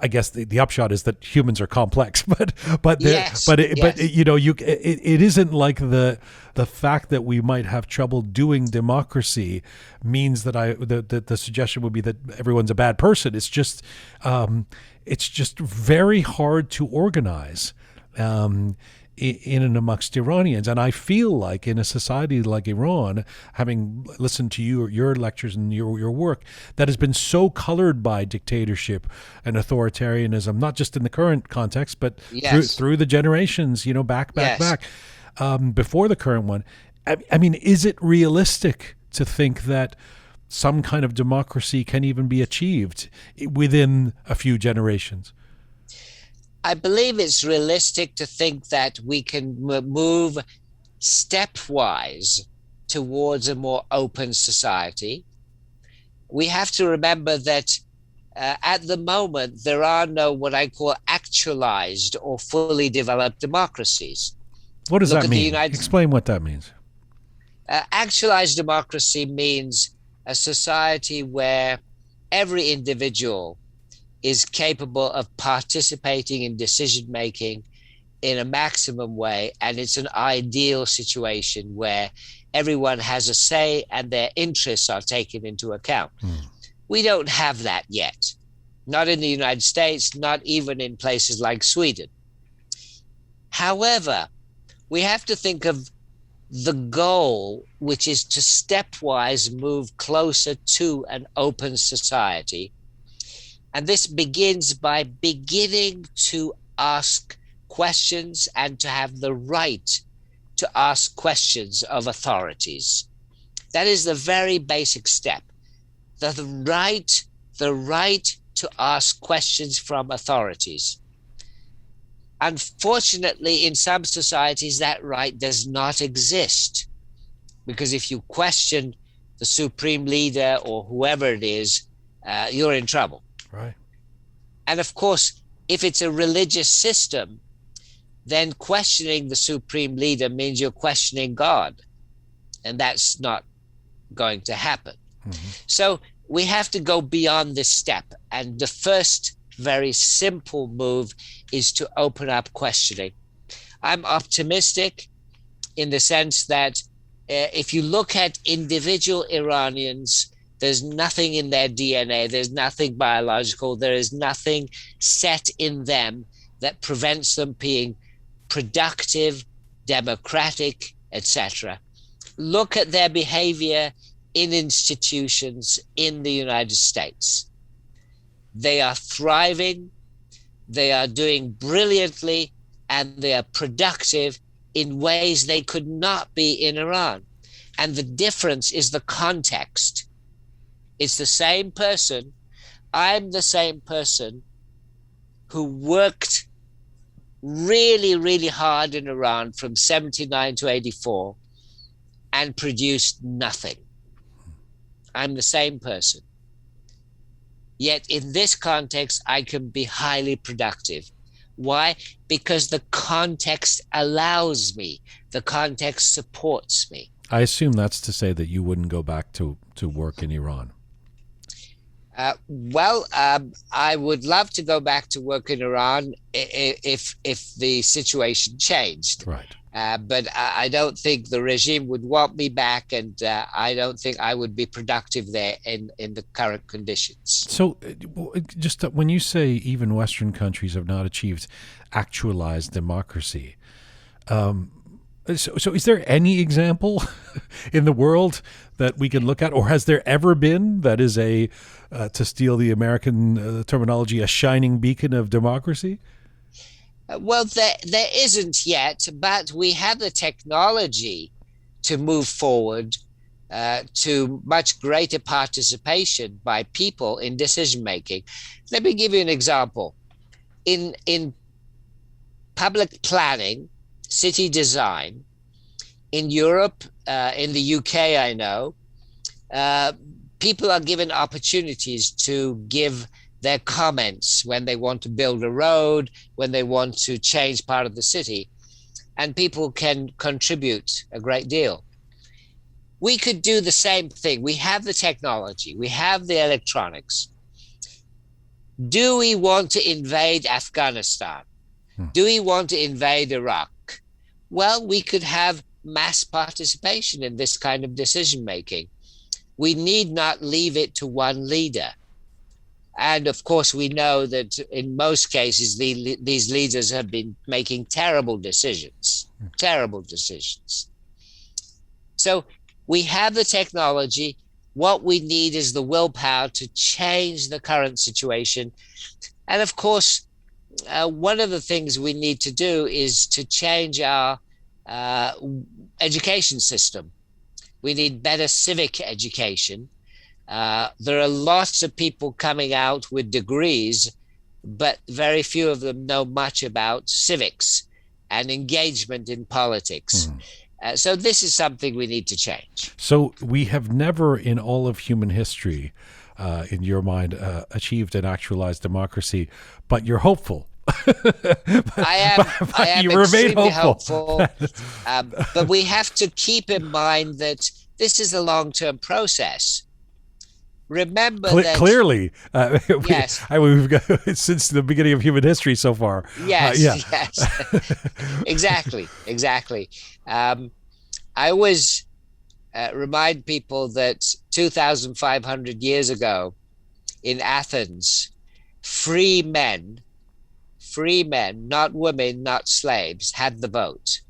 I guess the upshot is that humans are complex, but it isn't like the fact that we might have trouble doing democracy means that the suggestion would be that everyone's a bad person. It's just very hard to organize in and amongst Iranians. And I feel like in a society like Iran, having listened to your lectures and your work, that has been so colored by dictatorship and authoritarianism, not just in the current context, but through the generations, back, before the current one. I mean, is it realistic to think that some kind of democracy can even be achieved within a few generations? I believe it's realistic to think that we can move stepwise towards a more open society. We have to remember that at the moment, there are no what I call actualized or fully developed democracies. What does that mean? Explain what that means. Actualized democracy means a society where every individual is capable of participating in decision-making in a maximum way, and it's an ideal situation where everyone has a say and their interests are taken into account. We don't have that yet, not in the United States, not even in places like Sweden. However, we have to think of the goal, which is to stepwise move closer to an open society. And this begins by beginning to ask questions and to have the right to ask questions of authorities. That is the very basic step. The right to ask questions from authorities. Unfortunately, in some societies, that right does not exist. Because if you question the supreme leader or whoever it is, you're in trouble. Right. And of course, if it's a religious system, then questioning the supreme leader means you're questioning God. And that's not going to happen. So we have to go beyond this step. And the first very simple move is to open up questioning. I'm optimistic in the sense that if you look at individual Iranians, there's nothing in their DNA, there's nothing biological, there is nothing set in them that prevents them being productive, democratic, etc. Look at their behavior in institutions in the United States. They are thriving, they are doing brilliantly, and they are productive in ways they could not be in Iran. And the difference is the context. It's the same person. I'm the same person who worked really, really hard in Iran from 79 to 84 and produced nothing. I'm the same person. Yet in this context, I can be highly productive. Why? Because the context allows me. The context supports me. I assume that's to say that you wouldn't go back to work in Iran. I would love to go back to work in Iran if the situation changed. Right. But I don't think the regime would want me back, and I don't think I would be productive there in the current conditions. So, just when you say even Western countries have not achieved actualized democracy, so is there any example in the world that we can look at, or has there ever been that is to steal the American terminology, a shining beacon of democracy? Well, there isn't yet, but we have the technology to move forward to much greater participation by people in decision making. Let me give you an example. In public planning, city design, in Europe, in the UK, I know, people are given opportunities to give their comments when they want to build a road, when they want to change part of the city, and people can contribute a great deal. We could do the same thing. We have the technology, we have the electronics. Do we want to invade Afghanistan? Do we want to invade Iraq? Well, we could have mass participation in this kind of decision making. We need not leave it to one leader. And of course, we know that in most cases, these leaders have been making terrible decisions. So we have the technology. What we need is the willpower to change the current situation. And of course, one of the things we need to do is to change our education system. We need better civic education. There are lots of people coming out with degrees, but very few of them know much about civics and engagement in politics. So this is something we need to change. So we have never in all of human history, in your mind, achieved an actualized democracy, but you're hopeful. I am extremely hopeful. But we have to keep in mind that this is a long-term process. Remember that clearly, yes, we've got since the beginning of human history so far. Yes, exactly. I always remind people that 2,500 years ago in Athens, free men, not women, not slaves, had the vote.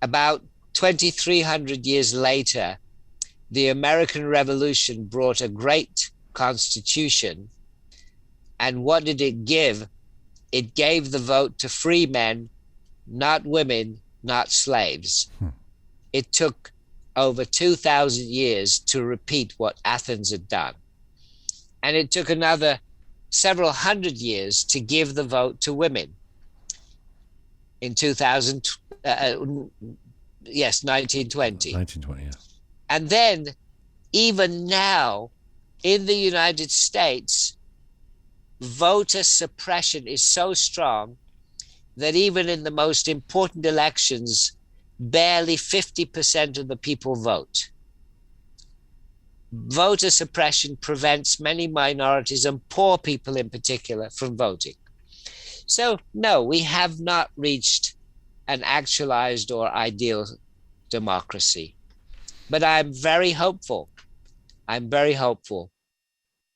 About 2,300 years later, the American Revolution brought a great constitution. And what did it give? It gave the vote to free men, not women, not slaves. It took over 2,000 years to repeat what Athens had done. And it took another several hundred years to give the vote to women. In 1920. 1920, yeah. And then, even now, in the United States, voter suppression is so strong that even in the most important elections, barely 50% of the people vote. Voter suppression prevents many minorities and poor people in particular from voting. So, no, we have not reached an actualized or ideal democracy. But I'm very hopeful.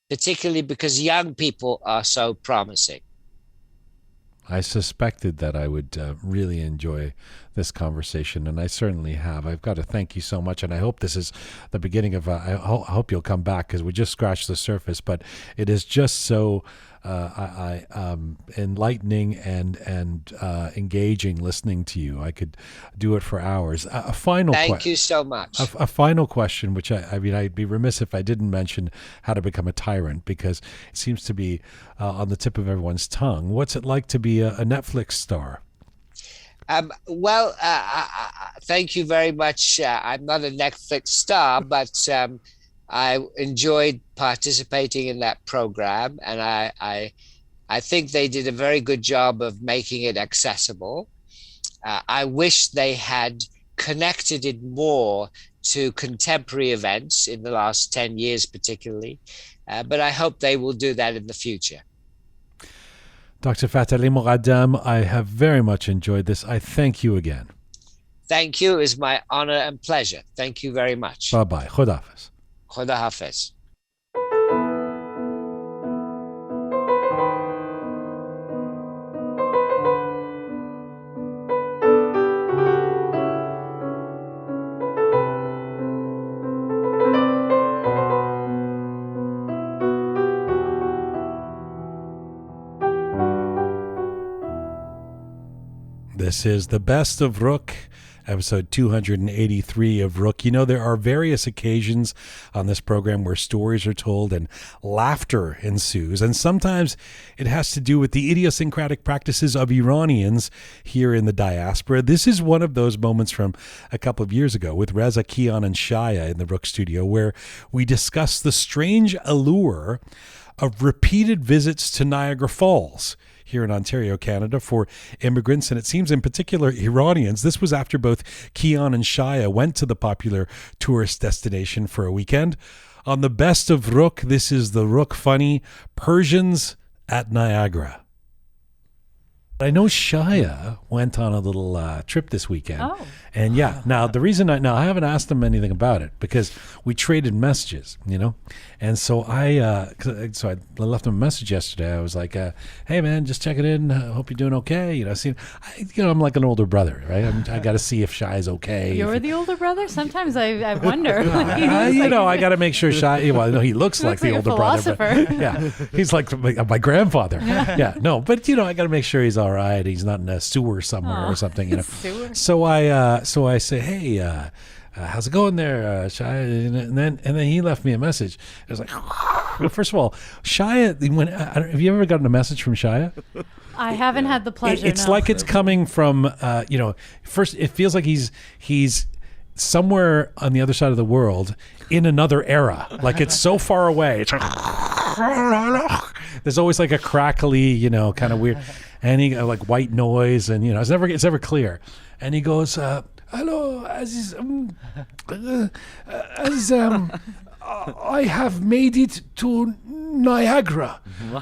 Particularly because young people are so promising. I suspected that I would really enjoy this conversation, and I certainly have. I've got to thank you so much, and I hope this is the beginning of I hope you'll come back, because we just scratched the surface, but it is just so enlightening and engaging listening to you. I could do it for hours. A final Thank you so much. A final question, which I mean, I'd be remiss if I didn't mention how to become a tyrant, because it seems to be on the tip of everyone's tongue. What's it like to be a Netflix star? Thank you very much. I'm not a Netflix star, but I enjoyed participating in that program, and I think they did a very good job of making it accessible. I wish they had connected it more to contemporary events in the last 10 years, particularly. but I hope they will do that in the future. Dr. Fathali Moghaddam, I have very much enjoyed this. I thank you again. Thank you. It is my honor and pleasure. Thank you very much. Bye-bye. Khuda Hafiz. Khuda Hafiz. This is the best of Roqe, episode 283 of Roqe. You know, there are various occasions on this program where stories are told and laughter ensues, and sometimes it has to do with the idiosyncratic practices of Iranians here in the diaspora. This is one of those moments from a couple of years ago with Reza, Jian, and Shaya in the Roqe studio, where we discuss the strange allure of repeated visits to Niagara Falls here in Ontario, Canada, for immigrants, and it seems in particular Iranians. This was after both Jian and Shaya went to the popular tourist destination for a weekend. On the best of Roqe, this is the Roqe Funny, Persians at Niagara. I know Shaya went on a little trip this weekend. Oh. And yeah, now the reason I haven't asked him anything about it because we traded messages, you know? And so I left him a message yesterday. I was like, hey man, just checking in. Hope you're doing okay. You know, I'm like an older brother, right? I got to see if Shaya's okay. You're the older brother? Sometimes I wonder. I got to make sure Shaya, well, no, he looks like the older brother. But, yeah, he's like my grandfather. Yeah, no, but you know, I got to make sure he's all right. He's not in a sewer somewhere or something, you know. Sewer. So I say, hey, how's it going there, Shaya? And then he left me a message. I was like, well, first of all, Shaya, have you ever gotten a message from Shaya? I haven't had the pleasure. It's like it's coming from, first it feels like he's somewhere on the other side of the world in another era. Like it's so far away. It's there's always like a crackly, you know, kind of weird, and he like white noise, and you know, it's never clear. And he goes, hello, Aziz. I have made it to Niagara. Wow.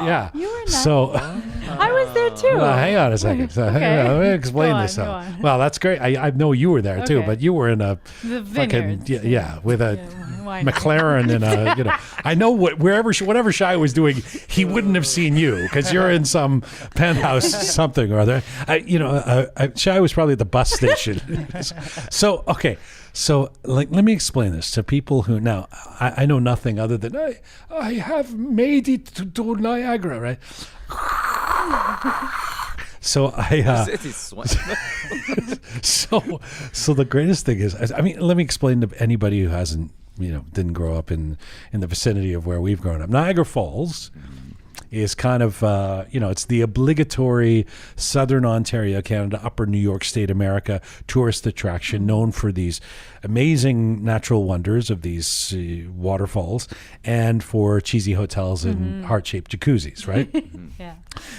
Yeah. You were nice. So I was there too. well, hang on a second. So, Okay. let me explain this. Go on. Well, that's great. I know you were there too, Okay. but you were in a The fucking vineyards. with a Wine. McLaren and a, you know, I know whatever Shai was doing, he wouldn't have seen you because you're in some penthouse something or other. Shai was probably at the bus station. So okay. So, let me explain this to people who now I know nothing other than I have made it to Niagara, right? So so the greatest thing is, I mean, let me explain to anybody who hasn't, you know, didn't grow up in the vicinity of where we've grown up. Niagara Falls is kind of, it's the obligatory Southern Ontario, Canada, Upper New York State, America tourist attraction known for these amazing natural wonders of these waterfalls and for cheesy hotels and heart-shaped jacuzzis, right? Yeah.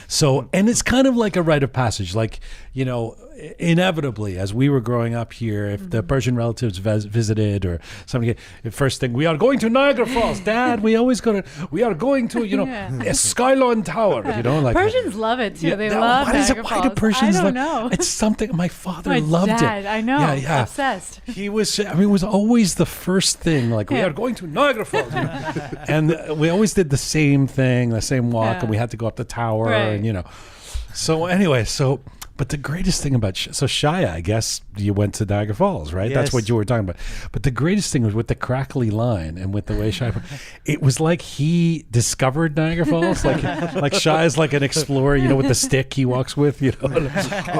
So, and it's kind of like a rite of passage, like, you know, inevitably, as we were growing up here, if the Persian relatives visited or something, the first thing, we are going to Niagara Falls, Dad. We are going to, you know, a Skyline Tower. You know, like Persians love it too. Yeah, they love Niagara why do Falls. Persians I don't love? know. It's something. My father My loved dad, it. I know. Yeah. Obsessed. He was. I mean, it was always the first thing. Like we are going to Niagara Falls, you know? And we always did the same thing, the same walk, and we had to go up the tower, and you know. So anyway, but the greatest thing about Shaya, I guess you went to Niagara Falls, right? Yes. That's what you were talking about. But the greatest thing was with the crackly line and with the way Shaya, it was like he discovered Niagara Falls. Like Shaya's like an explorer, you know, with the stick he walks with. You know,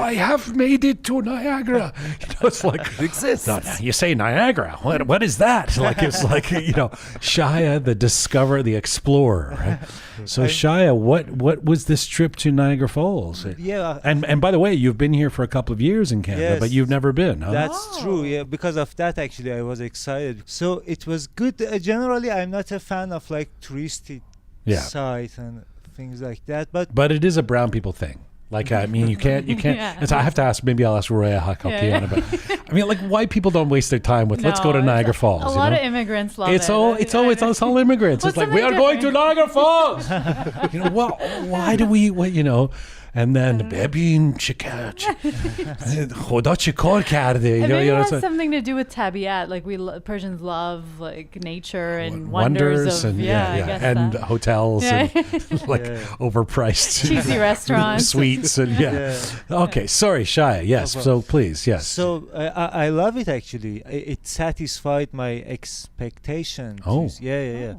I have made it to Niagara. You know, it's like It exists. no, you say Niagara. What is that? Like it's like, you know, Shaya, the discoverer, the explorer. Right? So Shaya, what was this trip to Niagara Falls? Yeah. And by the way, you've been here for a couple of years in Canada, Yes. but you've never been, huh? That's true. Yeah, because of that, actually, I was excited. So it was good. Generally, I'm not a fan of like touristy sites and things like that. But it is a brown people thing. Like, I mean, you can't. Yeah. And so I have to ask. Maybe I'll ask Roya Hakokiana. But I mean, like, white people don't waste their time with. Let's go to No, Niagara Falls. A you lot know? of immigrants love It's it. all immigrants. What's It's like, we are something going to different? Niagara Falls. You know, well, why do we, you know, and then ببین خدا چه کار کرده. And maybe it has so- something to do with tabiat. Like Persians love like nature and wonders of and I guess and that. hotels Yeah. and like overpriced Cheesy restaurants. suites and Okay, sorry, Shia. Yes, so please, yes. So I love it actually. It satisfied my expectations. Oh. Yeah.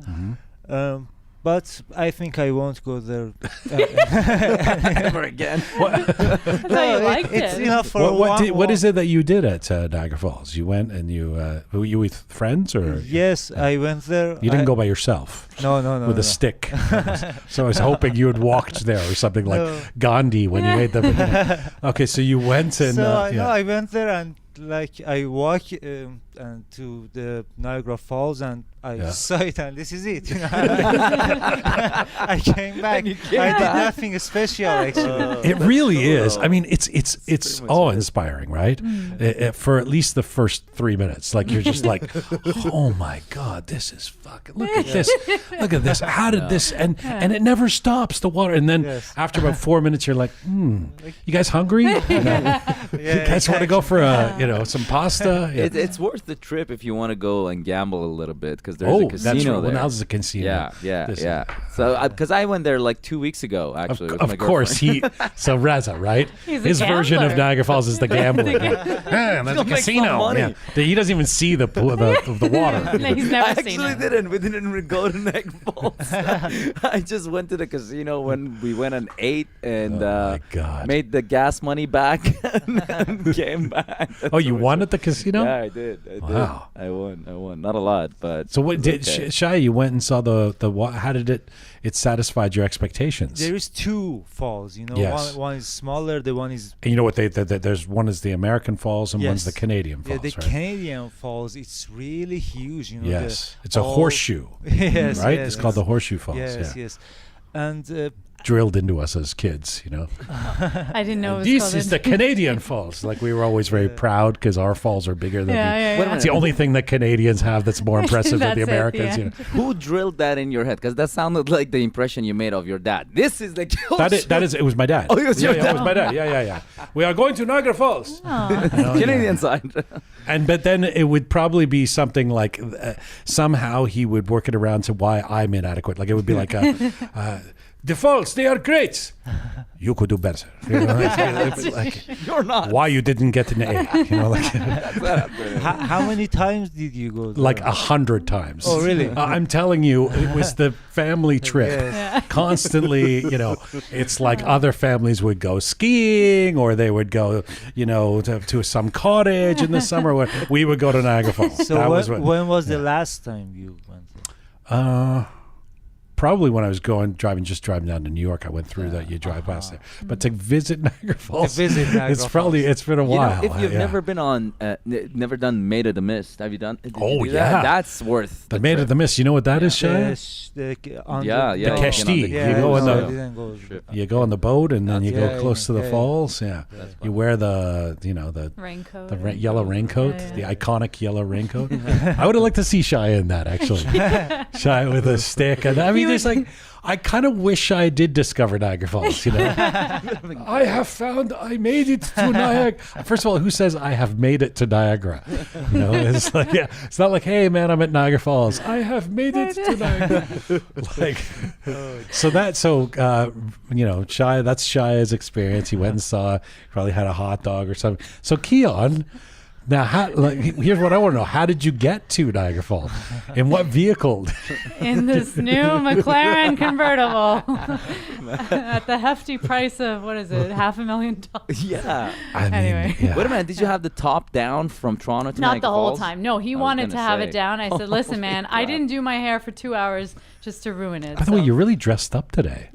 But I think I won't go there Ever again. I thought you liked it's it. enough for What is it that you did at Niagara Falls? You went and were you with friends or? Yes, I went there. You didn't go by yourself. No. With a stick. So I was hoping you had walked there or something like No. Gandhi when you made the. Okay, so you went and. I went there and like I walked and to the Niagara Falls and I saw it and this is it. I came back. I did nothing special actually. It really is. I mean, it's awe-inspiring, right? For at least the first 3 minutes, like you're just like, oh my God, this is fucking. Look at this. Look at this. How did this? And it never stops. The water. And then after about 4 minutes, you're like, you guys hungry? You guys want to go for some pasta? Yeah. It's worth the trip if you want to go and gamble a little bit because there's a casino that's right. there. Well, now there's a casino. Yeah. So because I went there like 2 weeks ago actually. with my Of course, so Reza, right? He's a His version of gambler. Niagara Falls is the gambling. There's a make some casino. money. Yeah. He doesn't even see the water. No, he's never I seen actually it. didn't. We didn't go to Niagara Falls. I just went to the casino when we went and ate and my God. made the gas money back and came back. Oh, you won at the casino? Yeah, I did. Wow. I won. Not a lot, but So what did okay. Shia? You went and saw the how did it satisfied your expectations? There is two falls, Yes. one is smaller, the one is And you know what there's one is the American Falls and one's the Yes. Canadian Falls, the right? Canadian Falls. It's really huge, Yes, it's a horseshoe, yes, right? yes, It's called the Horseshoe Falls. Yes. And Drilled into us as kids, I didn't know it was This called is the Canadian Falls. Like we were always very proud because our falls are bigger than It's the only thing that Canadians have that's more impressive than the That's it, Americans. yeah. Who drilled that in your head? Because that sounded like the impression you made of your dad. This is the That is. It was my dad. Oh, it was your It was my dad. Yeah. We are going to Niagara Falls. Canadian side. But then it would probably be something like somehow he would work it around to why I'm inadequate. Like it would be like the falls, they are great. You could do better. Like, You're not. why you didn't get an A? how many times did you go there? Like 100 times. Oh, really? I'm telling you, it was the family trip. Yes. Constantly, it's like other families would go skiing or they would go, to some cottage in the summer. Where we would go to Niagara Falls. So That was when was the last time you went there? Probably when I was driving down to New York, I went through that. You drive past there, but to visit Niagara Falls, it's been a while. If you've never been on, never done Maid of the Mist, have you done? Did Oh, you do yeah. that? That's worth the Maid of the Mist. You know what that is, Shia? Yeah. The keshti. Yeah, You go on no, the- I didn't go. You go on the boat and then you go Yeah, close to the yeah. falls. Yeah, you wear the Raincoat. yellow raincoat, Yeah. the iconic yellow raincoat. I would have liked to see Shia in that actually. Shia with a stick, and I mean, there's like. I kind of wish I did discover Niagara Falls, I made it to Niagara. First of all, who says I have made it to Niagara? It's like, it's not like, hey man, I'm at Niagara Falls. I have made it to Niagara. Shia, that's Shia's experience. He went and saw, probably had a hot dog or something. So Keon, now, here's what I want to know. How did you get to Niagara Falls? In what vehicle? In this new McLaren convertible at the hefty price of, what is it, $500,000? Yeah. Anyway. Wait a minute. Did you have the top down from Toronto to Not Niagara the whole Falls? time. No, he I was wanted to gonna have say. it down. I said, listen, man, I God. didn't do my hair for 2 hours just to ruin it. By the way, you're really dressed up today.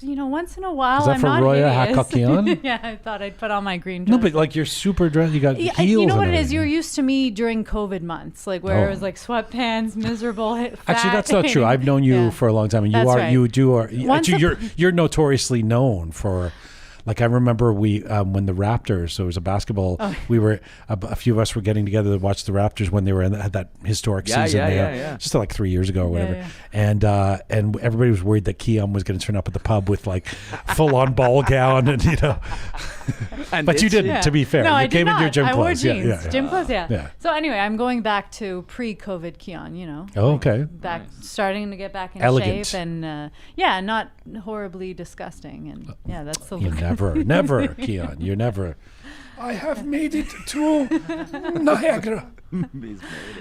Once in a while, Is that I'm for not Roya hideous. Hakokian? Yeah, I thought I'd put on my green dress. No, but like you're super dressed. You got Yeah, heels. you know what and it is? everything. You're used to me during COVID months, like where it was like sweatpants, miserable. Actually, that's not true. I've known you Yeah. for a long time, and That's right. Actually, you're notoriously known for Like I remember we when the Raptors, so it was a basketball. We were a few of us were getting together to watch the Raptors when they were had that historic season. Just like 3 years ago or whatever. And everybody was worried that Keon was going to turn up at the pub with like full on ball gown and but you didn't. To be fair, no, you came in your gym clothes. I wore jeans. Gym clothes. Yeah. So anyway, I'm going back to pre-COVID Keon. Oh, okay. Back starting to get back in Elegant. shape and not horribly disgusting and that's the You look. never, Keon. You're never. I have made it to Niagara.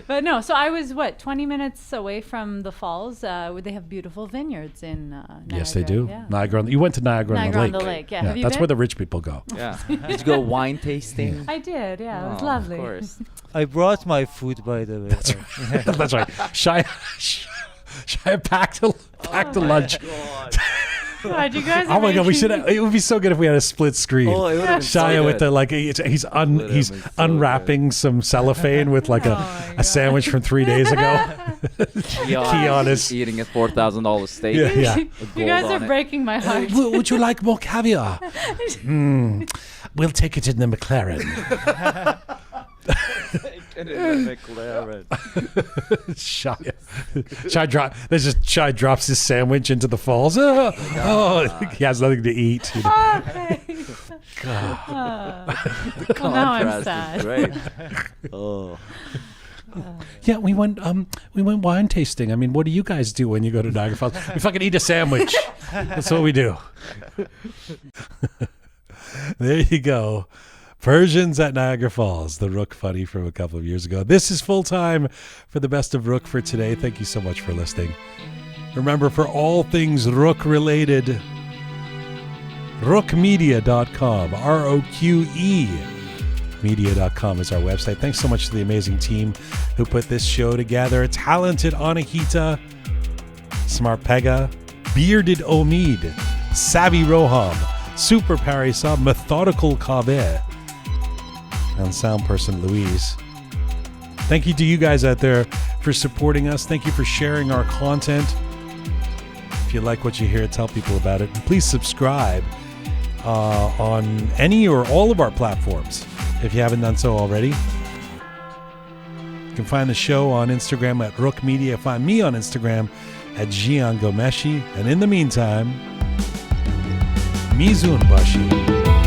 But no, so I was 20 minutes away from the falls. They have beautiful vineyards in Niagara. Yes, they do. Yeah. Niagara. You went to Niagara on the Lake. on the Lake. Yeah. Have you that's been? where the rich people go. Yeah. Did you go wine tasting? I did. Yeah, it was lovely. Of course. I brought my food, by the way. That's right. That's right. Shia packed a lunch. God, you guys. Oh my God, we should. It would be so good if we had a split screen. Oh, it would have been so Shia with good. the he's unwrapping some cellophane with like a sandwich from 3 days ago. Keon is eating a $4,000 steak. Yeah. You guys are breaking my heart. Would you like more caviar? We'll take it in the McLaren. Shia drops his sandwich into the falls. He has nothing to eat. Well, now I'm sad. Great. Yeah, we went wine tasting. I mean, what do you guys do when you go to Niagara Falls? We fucking eat a sandwich. That's what we do. There you go. Persians at Niagara Falls, the Roqe Funny from a couple of years ago. This is full time for the best of Roqe for today. Thank you so much for listening. Remember, for all things Roqe related, roqemedia.com, ROQE media.com is our website. Thanks so much to the amazing team who put this show together. Talented Anahita, Smart Pega, Bearded Omid, Savvy Roham, Super Parisa, Methodical Kabe, and sound person Louise. Thank you to you guys out there for supporting us. Thank you for sharing our content. If you like what you hear, tell people about it. And please subscribe on any or all of our platforms if you haven't done so already. You can find the show on Instagram at Roqe Media. Find me on Instagram at Jian Gomeshi. And in the meantime, Mizun Bashi.